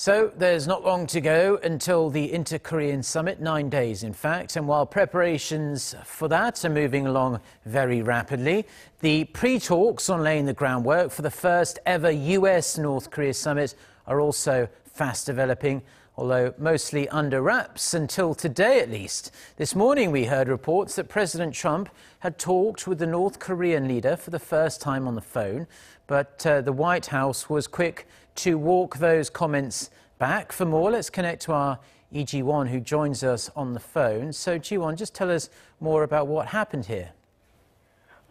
So there's not long to go until the Inter-Korean summit, 9 days in fact, and while preparations for that are moving along very rapidly, the pre-talks on laying the groundwork for the first ever U.S. North Korea summit are also fast developing, although mostly under wraps until today at least. This morning we heard reports that President Trump had talked with the North Korean leader for the first time on the phone, but the White House was quick to walk those comments back. For more, let's connect to our Ji-won, who joins us on the phone. So, Ji-won, just tell us more about what happened here.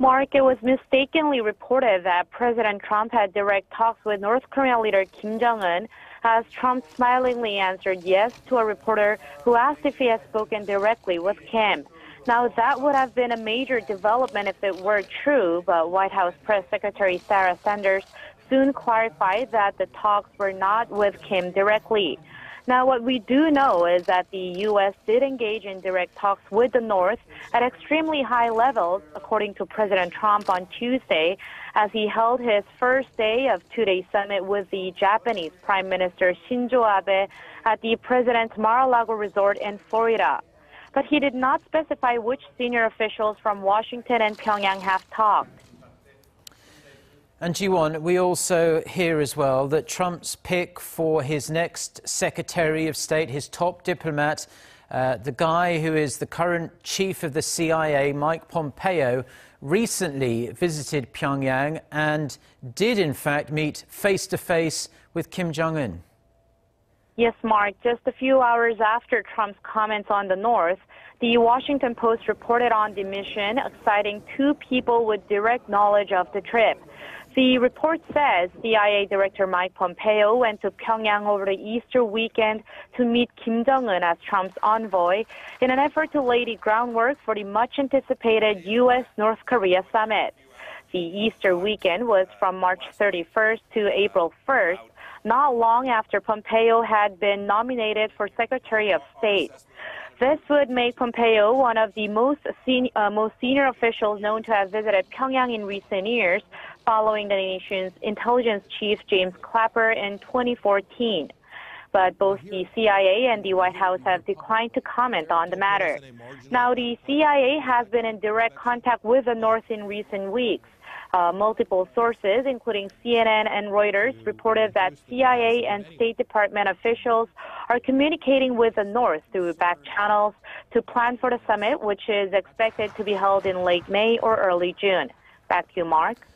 Mark, it was mistakenly reported that President Trump had direct talks with North Korean leader Kim Jong-un, as Trump smilingly answered yes to a reporter who asked if he had spoken directly with Kim. Now, that would have been a major development if it were true, but White House Press Secretary Sarah Sanders soon clarified that the talks were not with Kim directly. Now, what we do know is that the U.S. did engage in direct talks with the North at extremely high levels, according to President Trump on Tuesday, as he held his first day of two-day summit with the Japanese Prime Minister Shinzo Abe at the President's Mar-a-Lago resort in Florida. But he did not specify which senior officials from Washington and Pyongyang have talked. And Ji-won, we also hear as well that Trump's pick for his next Secretary of State, his top diplomat, the guy who is the current chief of the CIA, Mike Pompeo, recently visited Pyongyang and did in fact meet face-to-face with Kim Jong-un. Yes, Mark. Just a few hours after Trump's comments on the North, the Washington Post reported on the mission, citing two people with direct knowledge of the trip. The report says CIA Director Mike Pompeo went to Pyongyang over the Easter weekend to meet Kim Jong-un as Trump's envoy in an effort to lay the groundwork for the much-anticipated U.S. North Korea summit. The Easter weekend was from March 31st to April 1st, not long after Pompeo had been nominated for Secretary of State. This would make Pompeo one of the most senior officials known to have visited Pyongyang in recent years, following the nation's intelligence chief James Clapper in 2014. But both the CIA and the White House have declined to comment on the matter. Now, the CIA has been in direct contact with the North in recent weeks. Multiple sources, including CNN and Reuters, reported that CIA and State Department officials are communicating with the North through back channels to plan for the summit, which is expected to be held in late May or early June. Back to you, Mark.